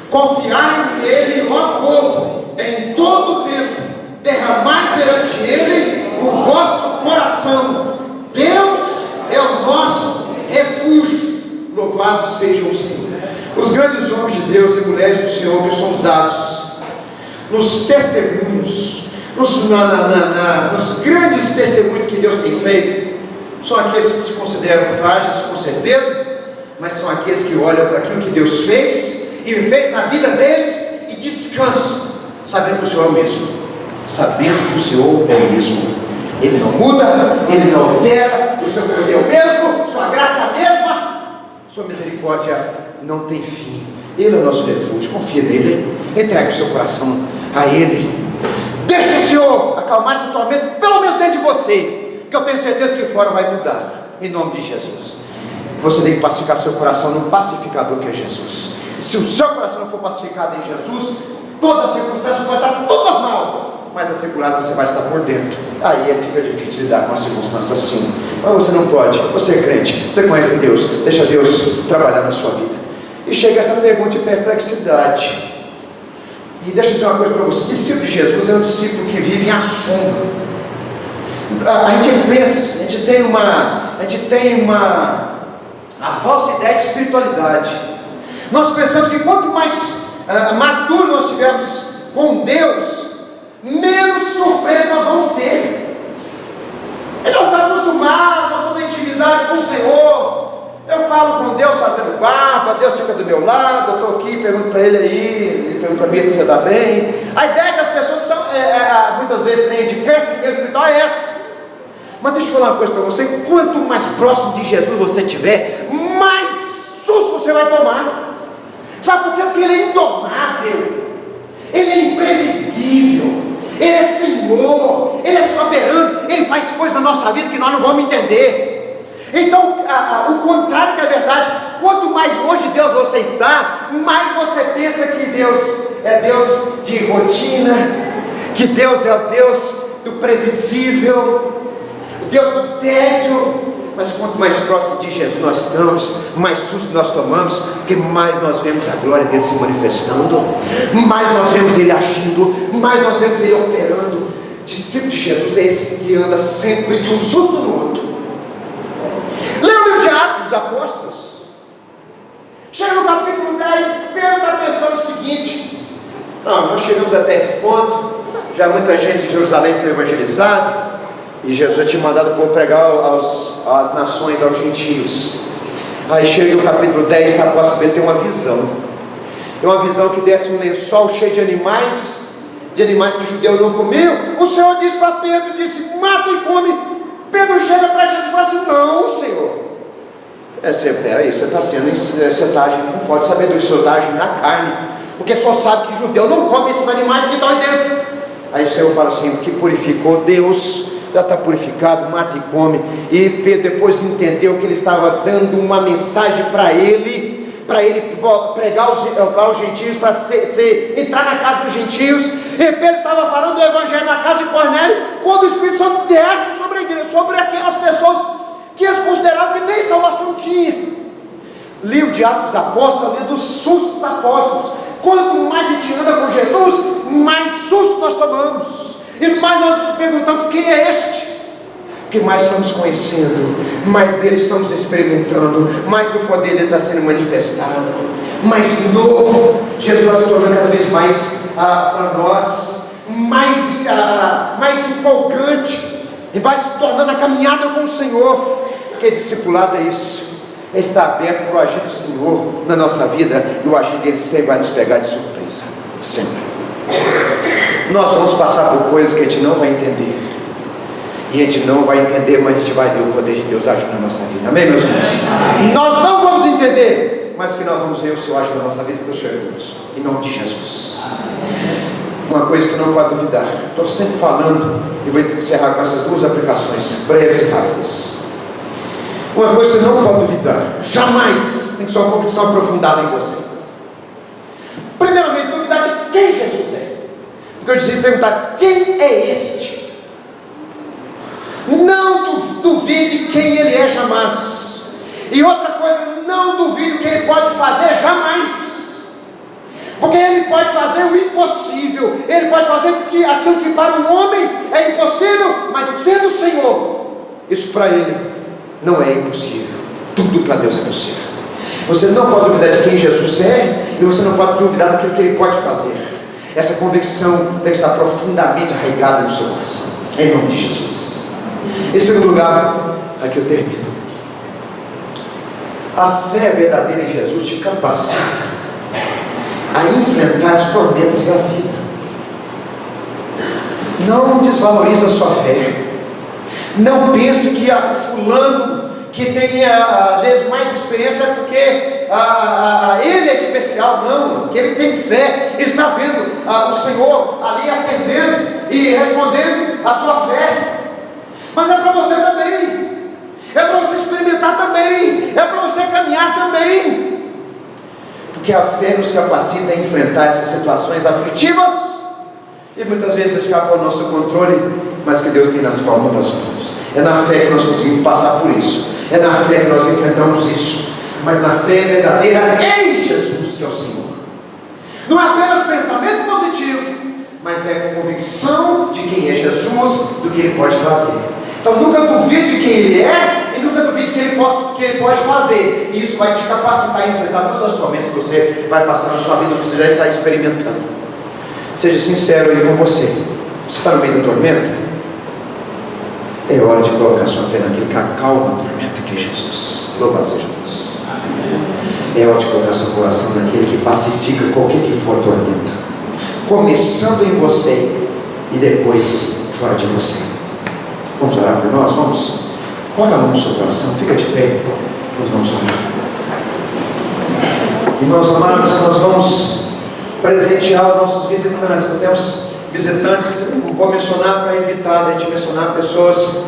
Speaker 1: Confiai nele, ó povo, em todo o tempo. Derramai perante ele o vosso coração. Deus é o nosso refúgio. Louvado seja o Senhor. Os grandes homens de Deus e mulheres do Senhor que são usados nos testemunhos, nos grandes testemunhos que Deus tem feito, são aqueles que se consideram frágeis, com certeza, mas são aqueles que olham para aquilo que Deus fez e fez na vida deles e descansam, sabendo que o Senhor é o mesmo, sabendo que o Senhor é o mesmo. Ele não muda, ele não altera, o seu poder é o mesmo, sua graça é a mesma, sua misericórdia não tem fim. Ele é o nosso refúgio. Confia nele, entregue o seu coração a ele, deixa o Senhor acalmar esse tormento, pelo menos dentro de você, que eu tenho certeza que fora vai mudar, em nome de Jesus. Você tem que pacificar seu coração num pacificador que é Jesus. Se o seu coração não for pacificado em Jesus, todas as circunstâncias vai estar tudo normal, mas atribulado você vai estar por dentro. Aí fica difícil lidar com as circunstâncias assim. Mas você não pode, você é crente, você conhece Deus, deixa Deus trabalhar na sua vida. E chega essa pergunta de perplexidade. E deixa eu dizer uma coisa para você: discípulo de Jesus é um discípulo que vive em assombro. A gente pensa, a gente tem a falsa ideia de espiritualidade. Nós pensamos que quanto mais maduro nós estivermos com Deus, menos surpresa nós vamos ter. A gente vai ficar acostumado, nós estamos em intimidade com o Senhor. Eu falo com Deus fazendo barba, Deus fica do meu lado, eu estou aqui, pergunto para ele aí, ele pergunta para mim se você está bem. A ideia que as pessoas são, muitas vezes têm de crescimento espiritual é essa. Mas deixa eu falar uma coisa para você: quanto mais próximo de Jesus você estiver, mais susto você vai tomar. Sabe por quê? Porque ele é indomável, ele é imprevisível. Ele é Senhor, Ele é soberano, Ele faz coisas na nossa vida que nós não vamos entender. Então, o contrário que é verdade, quanto mais longe de Deus você está, mais você pensa que Deus é Deus de rotina, que Deus é o Deus do previsível, o Deus do tédio. Mas quanto mais próximo de Jesus nós estamos, mais susto nós tomamos, porque mais nós vemos a glória dele se manifestando, mais nós vemos ele agindo, mais nós vemos ele operando. Discípulo de Jesus é esse que anda sempre de um susto no outro. Lembra de Atos dos Apóstolos? Chega no capítulo 10, Pedro está pensando o seguinte: não, nós chegamos até esse ponto, já muita gente de Jerusalém foi evangelizada, e Jesus tinha mandado o povo pregar às nações, aos gentios. Aí chega no capítulo 10, o apóstolo Pedro tem uma visão. É uma visão que desce um lençol cheio de animais que o judeu não comiam. O Senhor disse para Pedro, disse: mata e come. Pedro chega para Jesus e fala assim: não, Senhor. Peraí, você está agindo com falta de sabedoria, o Senhor está agindo na carne, porque só sabe que judeu não come esses animais que estão aí dentro. Aí o Senhor fala assim: o que purificou Deus já está purificado, mata e come. E Pedro depois entendeu que ele estava dando uma mensagem para ele pregar aos gentios, para entrar na casa dos gentios. E Pedro estava falando do evangelho na casa de Cornélio, quando o Espírito Santo desce sobre a igreja, sobre aquelas pessoas que eles consideravam que nem salvação tinha. Livro de Atos dos Apóstolos, livro dos sustos dos apóstolos. Quanto mais a gente anda com Jesus, mais susto nós tomamos, e mais nós nos perguntamos: quem é este? Porque mais estamos conhecendo, mais dele estamos experimentando, mais do poder dele está sendo manifestado, mais novo Jesus vai se tornando cada vez mais para nós, mais empolgante, e vai se tornando a caminhada com o Senhor. Porque discipulado é isso, é estar aberto para o agir do Senhor na nossa vida, e o agir dele sempre vai nos pegar de surpresa, sempre. Nós vamos passar por coisas que a gente não vai entender, e a gente não vai entender, mas a gente vai ver o poder de Deus agir na nossa vida. Amém, meus irmãos? Nós não vamos entender, mas que nós vamos ver o Senhor agir na nossa vida, porque o Senhor é conosco, em nome de Jesus. Uma coisa que não pode duvidar, estou sempre falando, e vou encerrar com essas duas aplicações breves e rápidas. Uma coisa que você não pode duvidar, jamais, tem que ser uma convicção aprofundada em você. Primeiramente, duvidar de quem Jesus é. Porque eu dizia perguntar: quem é este? Não duvide quem ele é, jamais. E outra coisa, não duvide o que ele pode fazer, jamais. Porque ele pode fazer o impossível, ele pode fazer aquilo que para o homem é impossível, mas sendo o Senhor, isso para ele não é impossível. Tudo para Deus é possível. Você não pode duvidar de quem Jesus é, e você não pode duvidar daquilo que ele pode fazer. Essa convicção tem que estar profundamente arraigada no seu coração, em nome de Jesus. Em segundo lugar, aqui eu termino. A fé verdadeira em Jesus te capacita a enfrentar as tormentas da vida. Não desvalorize a sua fé. Não pense que fulano que tem às vezes mais experiência é porque ele é especial. Não, que ele tem fé, ele está vendo o Senhor ali atendendo e respondendo a sua fé. Mas é para você também, é para você experimentar também, é para você caminhar também, porque a fé nos capacita a enfrentar essas situações aflitivas, e muitas vezes escapam ao nosso controle, mas que Deus tem nas palmas das mãos. É na fé que nós conseguimos passar por isso, é na fé que nós enfrentamos isso, mas na fé verdadeira em Jesus, que é o Senhor. Não é apenas pensamento positivo, mas é a convicção de quem é Jesus, do que ele pode fazer. Então nunca duvide de quem ele é, e nunca duvide que ele pode fazer. E isso vai te capacitar a enfrentar todas as tormentas que você vai passar na sua vida, que você já está experimentando. Seja sincero aí com você. Você está no meio da tormenta? É hora de colocar sua fé naquele que acalma a tormenta, que é Jesus. Louvado seja Deus. É hora de colocar seu coração naquele que pacifica qualquer que for a tormenta, começando em você e depois fora de você. Vamos orar por nós? Vamos? Coloca a mão no seu coração, fica de pé. Nós vamos orar. Irmãos amados, nós vamos presentear os nossos visitantes. Nós temos visitantes, vou mencionar para evitar a gente mencionar pessoas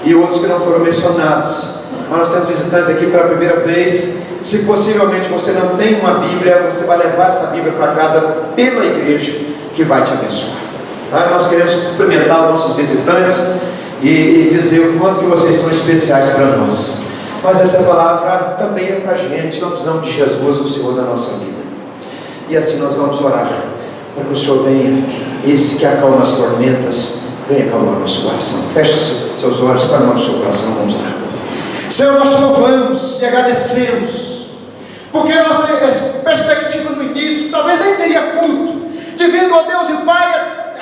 Speaker 1: e outros que não foram mencionados. Mas nós temos visitantes aqui pela primeira vez. Se possivelmente você não tem uma Bíblia, você vai levar essa Bíblia para casa pela igreja, que vai te abençoar. Tá? Nós queremos cumprimentar os nossos visitantes e dizer o quanto que vocês são especiais para nós. Mas essa palavra também é para a gente. Nós precisamos de Jesus, o Senhor da nossa vida. E assim nós vamos orar, para que o Senhor venha, esse que acalma as tormentas, venha acalmar nosso coração. Feche seus olhos para o nosso coração, vamos orar. Senhor, nós te louvamos e agradecemos, porque a nossa perspectiva no início talvez nem teria culto, te vendo, ó Deus e Pai,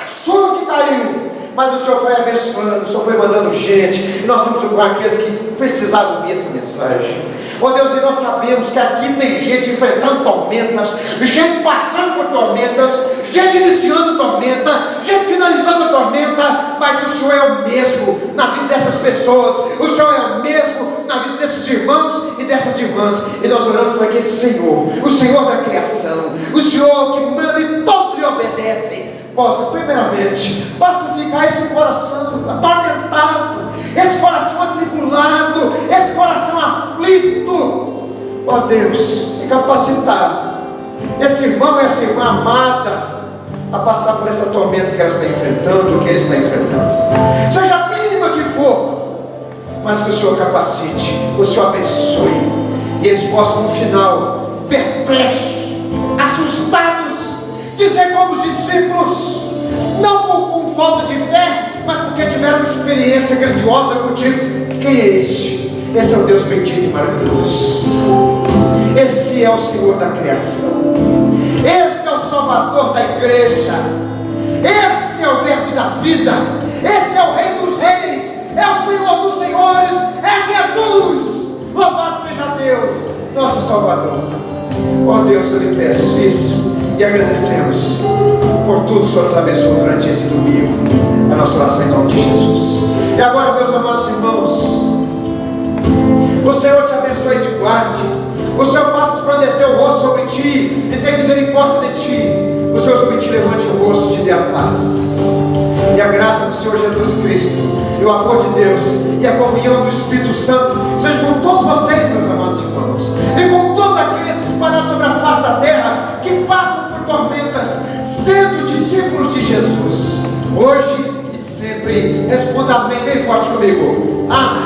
Speaker 1: a chuva que caiu, mas o Senhor foi abençoando, o Senhor foi mandando gente, e nós temos aqueles que precisavam ouvir essa mensagem. Ó Deus, e nós sabemos que aqui tem gente enfrentando tormentas, gente passando por tormentas, gente iniciando tormenta, gente finalizando a tormenta, mas o Senhor é o mesmo na vida dessas pessoas, o Senhor é o mesmo na vida desses irmãos e dessas irmãs, e nós oramos para que esse Senhor, o Senhor da criação, o Senhor que manda e todos lhe obedecem, possa primeiramente pacificar esse coração atormentado, esse coração atribulado, esse coração aflito, ó Deus, e capacitado esse irmão e essa irmã amada a passar por essa tormenta que ela está enfrentando, que ele está enfrentando, seja a mínima que for, mas que o Senhor capacite, o Senhor abençoe, e eles possam no final, perplexos, assustados, dizer como os discípulos, não com falta de fé, mas porque tiveram uma experiência grandiosa contigo. Quem é este? Esse é o Deus bendito e maravilhoso. Esse é o Senhor da criação. Esse é o Salvador da igreja. Esse é o Verbo da vida. Esse é o Rei dos reis. É o Senhor dos senhores. É Jesus. Louvado seja Deus, nosso Salvador. Ó Deus, eu lhe peço isso e agradecemos por tudo que o Senhor nos abençoou durante esse domingo. A nossa oração em nome de Jesus. E agora, meus amados irmãos, o Senhor te abençoe e te guarde. O Senhor faça resplandecer o rosto sobre ti e tenha misericórdia de ti. O Senhor sobre ti levante o rosto e te dê a paz. E a graça do Senhor Jesus Cristo, e o amor de Deus, e a comunhão do Espírito Santo seja com todos vocês, meus amados irmãos, e com todos aqueles espalhados sobre a face da terra que passam por tormentas, sendo discípulos de Jesus, hoje e sempre. Responda amém bem forte comigo. Amém.